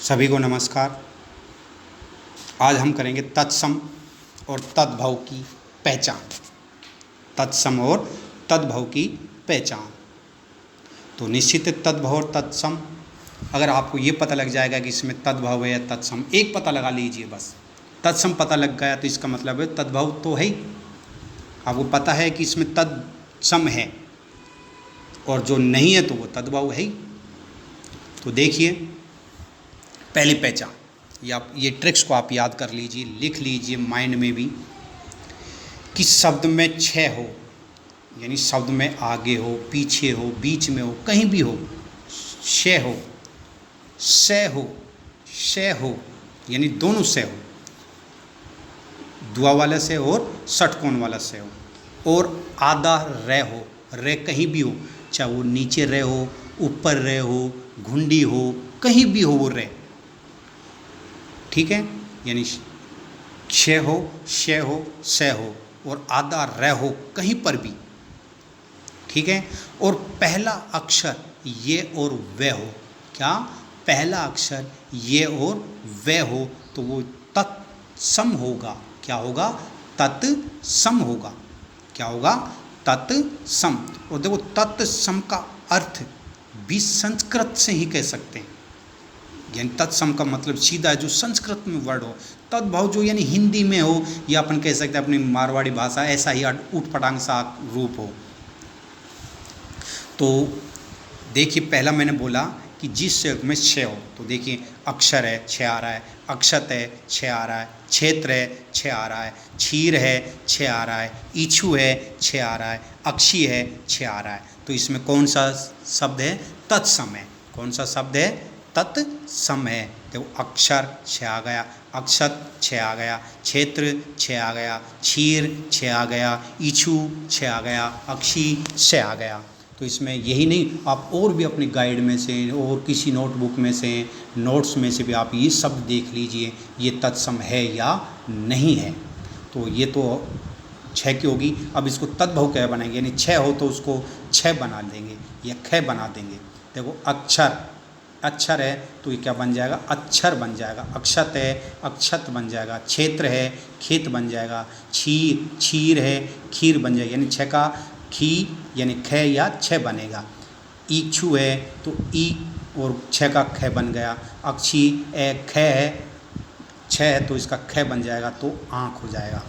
सभी को नमस्कार। आज हम करेंगे तत्सम और तद्भव की पहचान। तत्सम और तद्भव की पहचान। तो निश्चित तद्भव और तत्सम, अगर आपको ये पता लग जाएगा कि इसमें तद्भव है या तत्सम, एक पता लगा लीजिए बस। तत्सम पता लग गया तो इसका मतलब है तद्भव तो है ही। आपको पता है कि इसमें तत्सम है और जो नहीं है तो वो तद्भव है ही। तो देखिए, पहली पहचान, या ये ट्रिक्स को आप याद कर लीजिए, लिख लीजिए माइंड में भी, कि शब्द में छः हो, यानी शब्द में आगे हो, पीछे हो, बीच में हो, कहीं भी हो, श हो, से हो, शे हो, यानी दोनों से हो, दुआ वाला से और षटकोण वाला से हो, और आधा रे हो, रे कहीं भी हो, चाहे वो नीचे रे हो, ऊपर रे हो, घुंडी हो, कहीं भी हो वो रे, ठीक है। यानी छे हो, शे हो, से हो, और आधा रे हो कहीं पर भी, ठीक है। और पहला अक्षर ये और वे हो, क्या पहला अक्षर ये और वे हो, तो वो तत्सम होगा। क्या होगा? तत्सम होगा। क्या होगा? तत्सम। और देखो, तत्सम का अर्थ भी संस्कृत से ही कह सकते हैं, यानी तत्सम का मतलब सीधा जो संस्कृत में वर्ड हो। तद्भव जो यानी हिंदी में हो, या अपन कह सकते हैं अपनी मारवाड़ी भाषा, ऐसा ही ऊट पटांग सा रूप हो। तो देखिए, पहला मैंने बोला कि जिस शब्द में छः हो, तो देखिए अक्षर है, छः आ रहा है, अक्षत है, छः आ रहा है, क्षेत्र है, छः आ रहा है, क्षीर है, छः आ रहा है, इच्छू है, छः आ रहा है, अक्षी है, छः आ रहा है। तो इसमें कौन सा शब्द है? तत्सम है। कौन सा शब्द है? तत्सम है। देखो, अक्षर छः आ गया, अक्षत छः आ गया, क्षेत्र छः आ गया, क्षीर छः आ गया, इच्छू छः आ गया, अक्षी छः आ गया। तो इसमें यही नहीं, आप और भी अपनी गाइड में से और किसी नोटबुक में से, नोट्स में से भी आप ये शब्द देख लीजिए, ये तत्सम है या नहीं है। तो ये तो छः की होगी। अब इसको तद्भव क्या बनाएंगे, यानी छः हो तो उसको छः बना देंगे या ख बना देंगे। देखो, अक्षर, अक्षर है तो ये क्या बन जाएगा? अक्षर बन जाएगा। अक्षत है, अक्षत बन जाएगा। क्षेत्र है, खेत बन जाएगा। क्षीर, क्षीर है, खीर बन जाएगा, यानी छः का खी यानी ख या छः बनेगा। इच्छू है तो ई और छः का ख बन गया। अक्षी ए ख है, छः है तो इसका ख बन जाएगा, तो आँख हो जाएगा।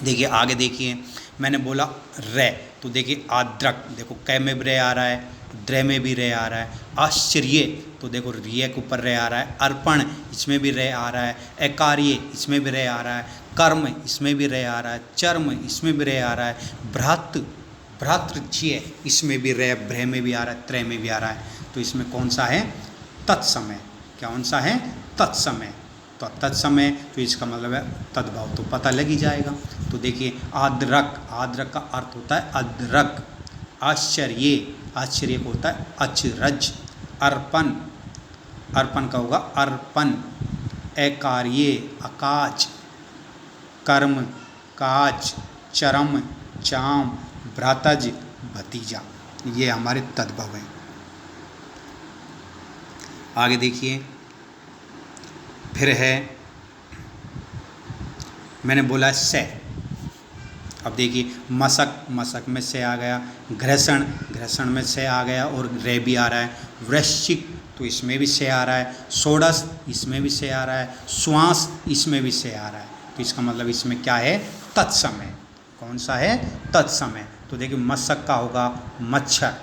देखिए आगे, देखिए मैंने बोला रे, तो देखिए आद्रक, देखो कै में भी रे आ रहा है, द्र में भी रे आ रहा है। आश्चर्य, तो देखो रिय के ऊपर रे आ रहा है। अर्पण, इसमें भी रे आ रहा है। एकार्य, इसमें भी रे आ रहा है। कर्म, इसमें भी रे आ रहा है। चर्म, इसमें भी रे आ रहा है। भ्रात, भ्रातृज्य, इसमें भी रे, भ्रह में भी आ रहा है, त्रय में भी आ रहा है। तो इसमें कौन सा है? तत्समय। कौन सा है? तत्समय। तो तत्समय, तो इसका मतलब है तद्भव, तो पता लग ही जाएगा। तो देखिए, आद्रक, आद्रक का अर्थ होता है अदरक। आश्चर्य, आश्चर्य को होता है अचरज। अर्पण, अर्पण का होगा अर्पण। एकार्य, अकाज। कर्म, काज। चरम, चाम। भ्रातज, भतीजा। ये हमारे तद्भव हैं। आगे देखिए, फिर है, मैंने बोला से। अब देखिए, मशक, मशक में से आ गया। घर्षण, घर्षण में से आ गया और रे भी आ रहा है। वृश्चिक, तो इसमें भी से आ रहा है। षोडश, इसमें भी से आ रहा है। श्वास, इसमें भी से आ रहा है। तो इसका मतलब इसमें क्या है? तत्समय। कौन सा है? तत्समय। तो देखिए, मशक का होगा मच्छर,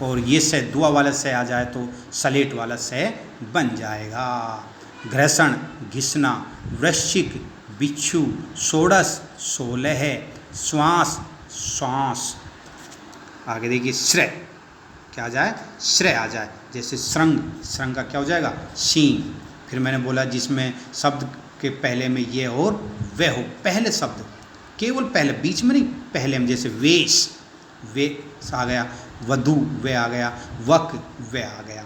और ये से दुआ वाला से आ जाए तो सलेट वाला से बन जाएगा। घर्षण, घिसना। वृश्चिक, बिच्छू। षोडश, 16 है। श्वास, श्वास। आगे देखिए, श्रेय, क्या आ जाए? श्रेय आ जाए। जैसे श्रृंग, श्रृंग का क्या हो जाएगा? सींग। फिर मैंने बोला जिसमें शब्द के पहले में ये और वे हो, पहले शब्द, केवल पहले, बीच में नहीं, पहले में। जैसे वेश, वे आ गया। वधु, वे आ गया। वक, वे आ गया।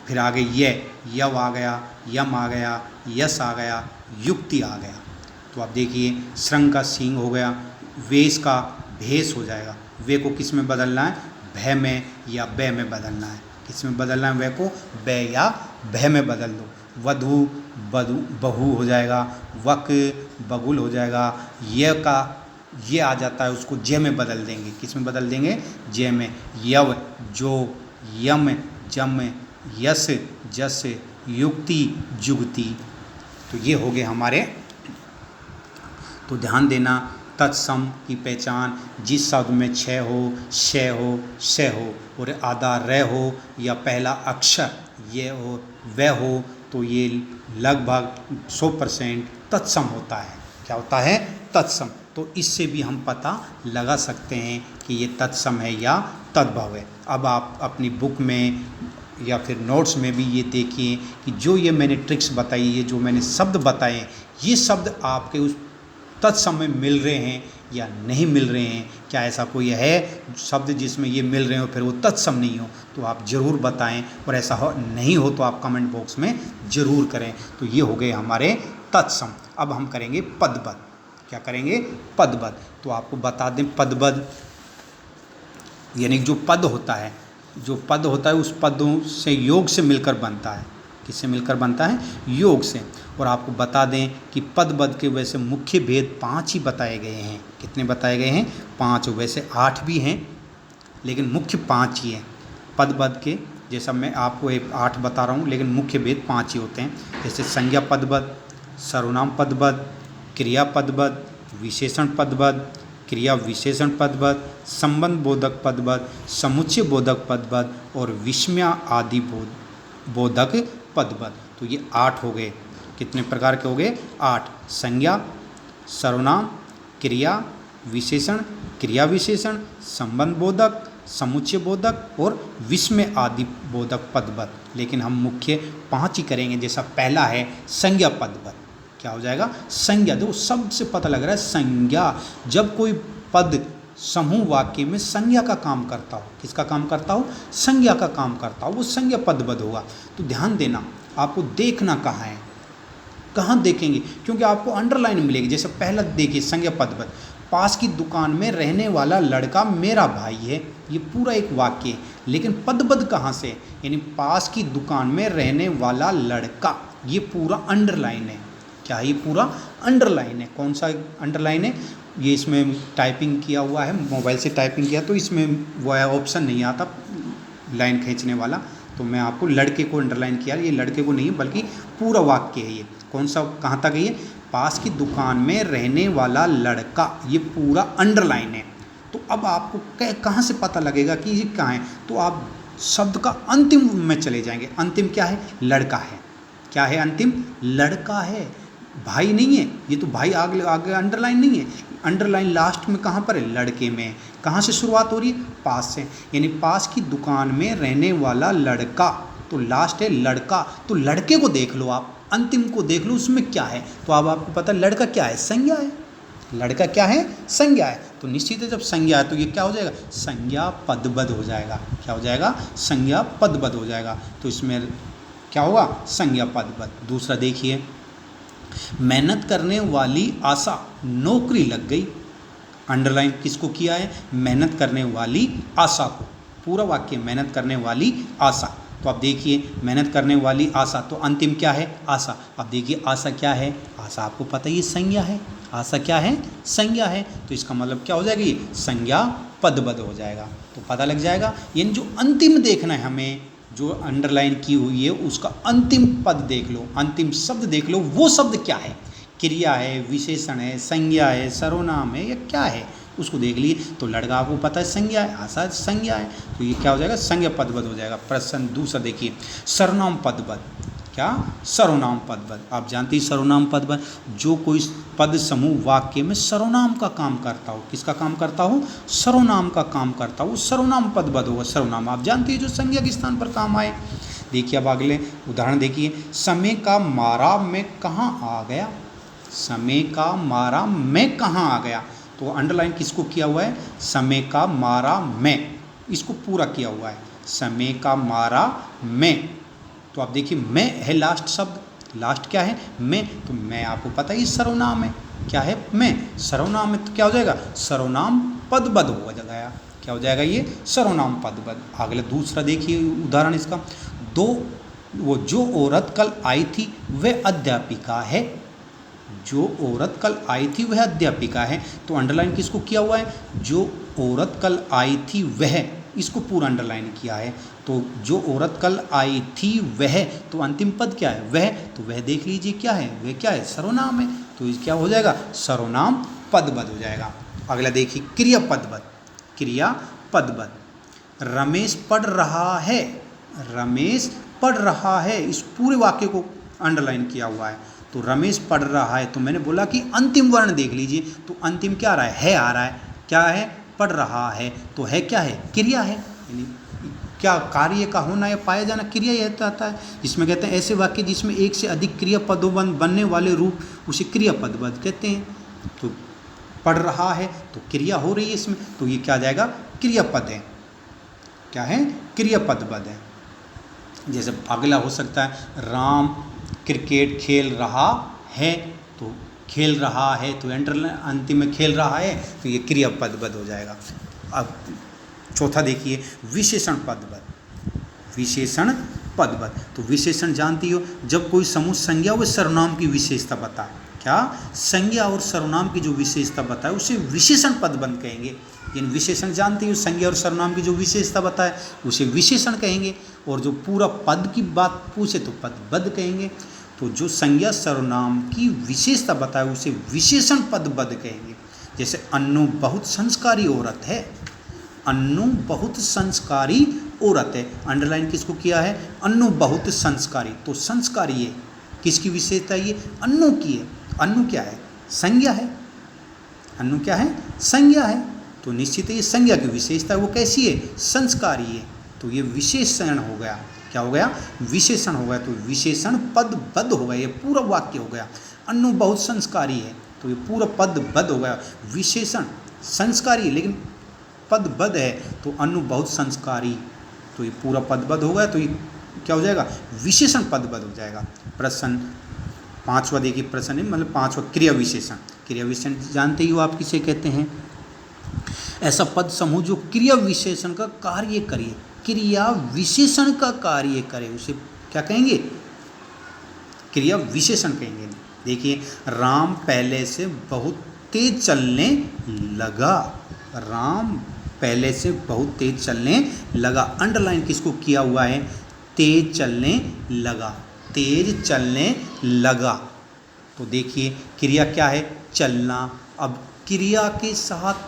फिर आगे ये, यव आ गया। यम आ गया। यस आ गया। युक्ति आ गया। तो आप देखिए, श्रृंग का सींग हो गया। वेश का भेष हो जाएगा। वे को किस में बदलना है? भय में या बै में बदलना है। किस में बदलना है वे को? बै या भय में बदल दो, वधु बधु बहू हो जाएगा, वक बगुल हो जाएगा, य का ये आ जाता है उसको जय में बदल देंगे। किस में बदल देंगे? जय में। यव जो, यम जम, यस जस, युक्ति जुगति। तो ये हो गए हमारे। तो ध्यान देना, तत्सम की पहचान जिस शब्द में छ हो, श हो, श हो और आधा र हो या पहला अक्षर ये हो वह हो तो ये लगभग 100% तत्सम होता है। क्या होता है? तत्सम। तो इससे भी हम पता लगा सकते हैं कि ये तत्सम है या तद्भव है। अब आप अपनी बुक में या फिर नोट्स में भी ये देखिए कि जो ये मैंने ट्रिक्स बताई, ये जो मैंने शब्द बताए, ये शब्द आपके उस तत्सम में मिल रहे हैं या नहीं मिल रहे हैं। क्या ऐसा कोई है शब्द जिसमें ये मिल रहे हो फिर वो तत्सम नहीं हो? तो आप ज़रूर बताएं, और ऐसा हो नहीं हो तो आप कमेंट बॉक्स में ज़रूर करें। तो ये हो गए हमारे तत्सम। अब हम करेंगे पदबद्ध। क्या करेंगे? पदबद्ध। तो आपको बता दें, पदबद्ध यानी जो पद होता है, जो पद होता है उस पदों से योग से मिलकर बनता है। किससे मिलकर बनता है? योग से। और आपको बता दें कि पदबद्ध के वैसे मुख्य भेद 5 ही बताए गए हैं। कितने बताए गए हैं? 5। वैसे 8 भी हैं लेकिन मुख्य 5 ही हैं पदबद्ध के। जैसा मैं आपको 8 बता रहा हूँ लेकिन मुख्य भेद 5 ही होते हैं। जैसे संज्ञा पदबद्ध, सर्वनाम पदबद्ध, क्रिया पदबद्ध, विशेषण पदबद्ध, क्रिया विशेषण पदबद्ध, संबंध बोधक पदबद्ध, समुच्चय बोधक पदबद्ध और विस्मय आदि बोधक पदबद्ध। तो ये 8 हो गए। कितने प्रकार के हो गए? 8। संज्ञा, सर्वनाम, क्रिया विशेषण, क्रिया विशेषण, संबंध बोधक, समुच्चय बोधक और विस्मय आदि बोधक पदबद्ध। लेकिन हम मुख्य 5 ही करेंगे। जैसा पहला है संज्ञा पदबद्ध। क्या हो जाएगा? संज्ञा। देखो सबसे पता लग रहा है संज्ञा। जब कोई पद समूह वाक्य में संज्ञा का काम करता हो, किसका काम करता हो? संज्ञा का काम करता हो, वो संज्ञा पदबद्ध होगा। तो ध्यान देना, आपको देखना कहाँ है, कहाँ देखेंगे, क्योंकि आपको अंडरलाइन मिलेगी। जैसे पहला देखिए संज्ञा पदबद्ध, पास की दुकान में रहने वाला लड़का मेरा भाई है। ये पूरा एक वाक्य है, लेकिन पदबद्ध कहाँ से? यानी पास की दुकान में रहने वाला लड़का, ये पूरा अंडरलाइन है। क्या है? ये पूरा अंडरलाइन है। कौन सा अंडरलाइन है? ये इसमें टाइपिंग किया हुआ है, मोबाइल से टाइपिंग किया तो इसमें वो ऑप्शन नहीं आता लाइन खींचने वाला, तो मैं आपको लड़के को अंडरलाइन किया। ये लड़के को नहीं बल्कि पूरा वाक्य है। ये कौन सा, कहाँ तक है ये? पास की दुकान में रहने वाला लड़का, ये पूरा अंडरलाइन है। तो अब आपको कहाँ से पता लगेगा कि ये कहाँ है? तो आप शब्द का अंतिम में चले जाएंगे। अंतिम क्या है? लड़का है। क्या है अंतिम? लड़का है, भाई नहीं है। ये तो भाई आगे आगे अंडरलाइन नहीं है। अंडरलाइन लास्ट में कहाँ पर है? लड़के में। कहाँ से शुरुआत हो रही है? पास से। यानी पास की दुकान में रहने वाला लड़का, तो लास्ट है लड़का। तो लड़के को देख लो आप, अंतिम को देख लो, उसमें क्या है? तो अब आपको पता है लड़का क्या है? संज्ञा है। लड़का क्या है? संज्ञा है। तो निश्चित है जब संज्ञा है तो ये क्या हो जाएगा? संज्ञा पदबद्ध हो जाएगा। क्या हो जाएगा? संज्ञा पदबद्ध हो जाएगा। तो इसमें क्या होगा? संज्ञा पदबद्ध। दूसरा देखिए, मेहनत करने वाली आशा नौकरी लग गई। अंडरलाइन किसको किया है? मेहनत करने वाली आशा को। पूरा वाक्य मेहनत करने वाली आशा। तो आप देखिए मेहनत करने वाली आशा, तो अंतिम क्या है? आशा। अब देखिए आशा क्या है? आशा आपको पता ही है संज्ञा है। आशा क्या है? संज्ञा है। तो इसका मतलब क्या हो जाएगा? ये संज्ञा पदबद्ध हो जाएगा। तो पता लग जाएगा। यानी जो अंतिम देखना है हमें, जो अंडरलाइन की हुई है उसका अंतिम पद देख लो, अंतिम शब्द देख लो, वो शब्द क्या है? क्रिया है, विशेषण है, संज्ञा है, सर्वनाम है, या क्या है? उसको देख लिए। तो लड़का आपको पता है संज्ञा है, आशा संज्ञा है, तो ये क्या हो जाएगा? संज्ञा पदबद्ध हो जाएगा। प्रश्न दूसरा देखिए, सर्वनाम पदबद्ध। क्या? सर्वनाम पदबद्ध। आप जानते हैं सर्वनाम पदबद्ध, जो कोई पद समूह वाक्य में सर्वनाम का काम करता हो। किसका काम करता हो? सर्वनाम का काम करता हो, सर्वनाम पदबद्ध होगा। सर्वनाम आप जानते हैं जो संज्ञा के स्थान पर काम आए। देखिए अब अगले उदाहरण देखिए, समय का मारा मैं कहाँ आ गया। समय का मारा मैं कहाँ आ गया। तो अंडरलाइन किसको किया हुआ है? समय का मारा मैं, इसको पूरा किया हुआ है। समय का मारा मैं। तो आप देखिए मैं है लास्ट शब्द, लास्ट क्या है? मैं। तो मैं आपको पता ही सर्वनाम है। क्या है? मैं। सर्वनाम में तो क्या हो जाएगा? सर्वनाम पदबद्ध हो जाएगा। क्या हो जाएगा? ये सर्वनाम पदबद्ध। अगला दूसरा देखिए उदाहरण इसका, दो वो जो औरत कल आई थी वह अध्यापिका है। जो औरत कल आई थी वह अध्यापिका है। तो अंडरलाइन किसको किया हुआ है? जो औरत कल आई थी वह, इसको पूरा अंडरलाइन किया है। तो जो औरत कल आई थी वह, तो अंतिम पद क्या है? वह। तो वह देख लीजिए क्या है? वह क्या है? सर्वनाम है। तो ये क्या हो जाएगा? सर्वनाम पदबद हो जाएगा। अगला देखिए क्रिया पदबद। क्रिया पदबद, रमेश पढ़ रहा है। रमेश पढ़ रहा है, इस पूरे वाक्य को अंडरलाइन किया हुआ है। तो रमेश पढ़ रहा है, तो मैंने बोला कि अंतिम वर्ण देख लीजिए। तो अंतिम क्या आ रहा है? आ रहा है। क्या है? पढ़ रहा है। तो है क्या है? क्रिया है। यानी क्या कार्य का होना या पाया जाना क्रिया ही आता है। जिसमें कहते हैं ऐसे वाक्य जिसमें एक से अधिक क्रिया पदों बनने वाले रूप, उसे क्रिया पदबद्ध कहते हैं। तो पढ़ रहा है तो क्रिया हो रही है इसमें, तो ये क्या आ जाएगा? क्रियापद है। क्या है? क्रियापदबद्ध है। जैसे अगला हो सकता है राम क्रिकेट खेल रहा है। तो खेल रहा है, तो अंतिम में खेल रहा है, तो ये क्रियापदबद्ध हो जाएगा। अब चौथा देखिए विशेषण पदबद्ध। विशेषण पदबद्ध, तो विशेषण जानती हो, जब कोई समूह संज्ञा व सर्वनाम की विशेषता बताए। क्या? संज्ञा और सर्वनाम की जो विशेषता बताए उसे विशेषण पदबद्ध कहेंगे। यानी विशेषण जानती हो, संज्ञा और सर्वनाम की जो विशेषता बताए उसे विशेषण कहेंगे, और जो पूरा पद की बात पूछे तो पदबद्ध कहेंगे। तो जो संज्ञा सर्वनाम की विशेषता बताए उसे विशेषण पदबद्ध कहेंगे। जैसे अन्नू बहुत संस्कारी औरत है। अन्नू बहुत संस्कारी औरत है। अंडरलाइन किसको किया है? अन्नू बहुत संस्कारी। तो संस्कारी है, किसकी विशेषता है? ये अन्नू की है। अन्नू क्या है? संज्ञा है। अन्नू क्या है? संज्ञा है। तो निश्चित ये संज्ञा की विशेषता है। वो कैसी है? संस्कारी है। तो ये विशेषण हो गया। क्या हो गया? विशेषण हो गया। तो विशेषण पदबद्ध हो गया। ये पूरा वाक्य हो गया। अन्नू बहुत संस्कारी है, तो ये पूरा पदबद्ध हो गया। विशेषण संस्कारी है लेकिन पदबद्ध है, तो अन्नू बहुत संस्कारी, तो ये पूरा पदबद्ध हो गया। तो ये क्या हो जाएगा? विशेषण पदबद्ध हो जाएगा। प्रश्न पांचवा देखिए। प्रश्न है मतलब पांचवा क्रिया विशेषण। क्रिया विशेषण जानते ही हो आप किसे कहते हैं? ऐसा पद समूह जो क्रिया विशेषण का कार्य करे। क्रिया विशेषण का कार्य करे उसे क्या कहेंगे? क्रिया विशेषण कहेंगे। देखिए राम पहले से बहुत तेज चलने लगा। राम पहले से बहुत तेज चलने लगा। अंडरलाइन किसको किया हुआ है? तेज चलने लगा। तेज चलने लगा। तो देखिए क्रिया क्या है? चलना। अब क्रिया के साथ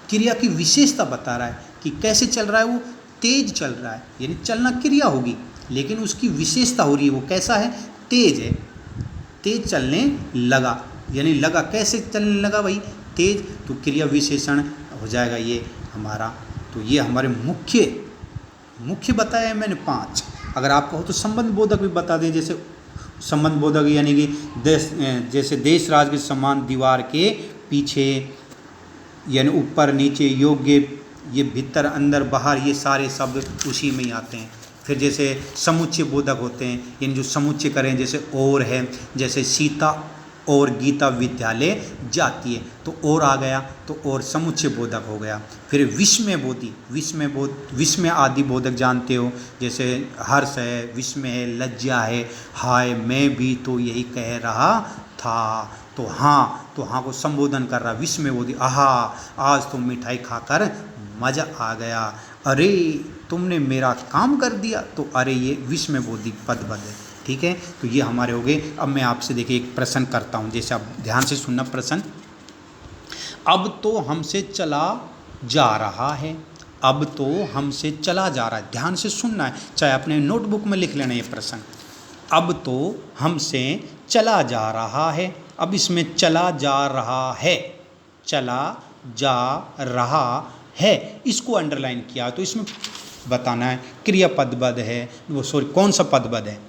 क्रिया की विशेषता बता रहा है कि कैसे चल रहा है। वो तेज चल रहा है, यानी चलना क्रिया होगी, लेकिन उसकी विशेषता हो रही है। वो कैसा है? तेज है। तेज चलने लगा, यानी लगा कैसे चलने लगा भाई? तेज। तो क्रिया विशेषण हो जाएगा ये हमारा। तो ये हमारे मुख्य बताया है मैंने 5। अगर आप कहो तो संबंध बोधक भी बता दें। जैसे संबंध बोधक यानी कि जैसे देश राज के समान, दीवार के पीछे, यानी ऊपर नीचे, योग्य, ये भीतर अंदर बाहर, ये सारे शब्द उसी में ही आते हैं। फिर जैसे समुच्चय बोधक होते हैं, यानी जो समुच्चय करें, जैसे और है, जैसे सीता और गीता विद्यालय जाती है, तो और आ गया, तो और समुच्चय बोधक हो गया। फिर विस्मय बोधी, विस्मय आदि बोधक जानते हो, जैसे हर्ष है, विस्मय है, लज्जा है, हाय मैं भी तो यही कह रहा था, तो हाँ को संबोधन कर रहा, विस्मय बोधी। आहा आज तो मिठाई खाकर मज़ा आ गया। अरे तुमने मेरा काम कर दिया, तो अरे ये विस्मय बोधी पदबद्ध है। ठीक है, तो ये हमारे हो गए। अब मैं आपसे देखिए एक प्रश्न करता हूँ, जैसे आप ध्यान से सुनना प्रश्न। अब तो हमसे चला जा रहा है। अब तो हमसे चला जा रहा है, ध्यान से सुनना है, चाहे अपने नोटबुक में लिख लेना ये प्रश्न। अब तो हमसे चला जा रहा है। अब इसमें चला जा रहा है, चला जा रहा है, इसको अंडरलाइन किया, तो इसमें बताना है क्रिया पदबद्ध है, वो सॉरी कौन सा पदबद्ध है?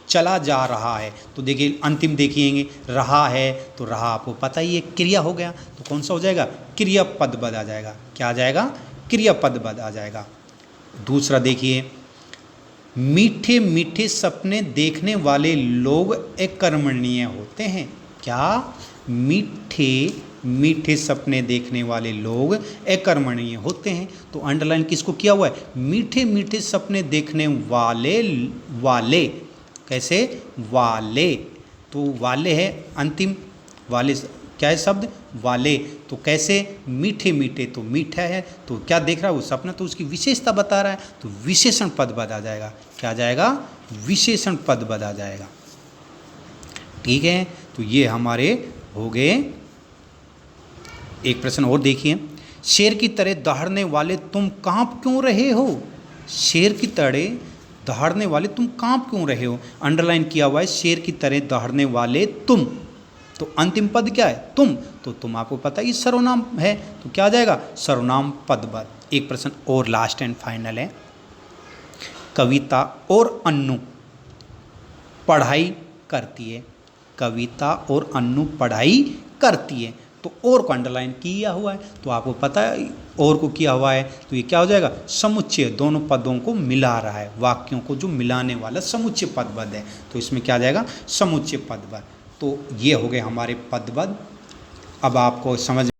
चला जा रहा है। तो देखिए अंतिम देखिएंगे, रहा है, तो रहा आपको पता ही है क्रिया हो गया, तो कौन सा हो जाएगा? क्रिया पदबद्ध आ जाएगा। क्या आ जाएगा? क्रिया पदबद्ध आ जाएगा। दूसरा देखिए, मीठे मीठे सपने देखने वाले लोग अकर्मण्य होते हैं। क्या? मीठे मीठे सपने देखने वाले लोग अकर्मणीय होते हैं। तो अंडरलाइन किसको किया हुआ है? मीठे मीठे सपने देखने वाले, वाले कैसे? वाले, तो वाले है अंतिम, वाले क्या है शब्द? वाले। तो कैसे? मीठे मीठे, तो मीठा है, तो क्या देख रहा है वो सपना, तो उसकी विशेषता बता रहा है, तो विशेषण पद बता जाएगा। क्या आ जाएगा? विशेषण पद बता जाएगा। ठीक है, तो ये हमारे हो गए। एक प्रश्न और देखिए, शेर की तरह दहाड़ने वाले तुम कांप क्यों रहे हो? शेर की तरह दहाड़ने वाले तुम कांप क्यों रहे हो? अंडरलाइन किया हुआ है शेर की तरह दहाड़ने वाले तुम, तो अंतिम पद क्या है? तुम, तो तुम आपको पता है ये सर्वनाम है, तो क्या आ जाएगा? सर्वनाम पदबद्ध। एक प्रश्न और लास्ट एंड फाइनल है, कविता और अन्नू पढ़ाई करती है। कविता और अन्नू पढ़ाई करती है, तो और को अंडरलाइन किया हुआ है, तो आपको पता है और को किया हुआ है, तो ये क्या हो जाएगा? समुच्चय, दोनों पदों को मिला रहा है, वाक्यों को जो मिलाने वाला समुच्चय पदबद्ध है, तो इसमें क्या आ जाएगा? समुच्चय पदबद्ध। तो ये हो गए हमारे पदबद्ध। अब आपको समझ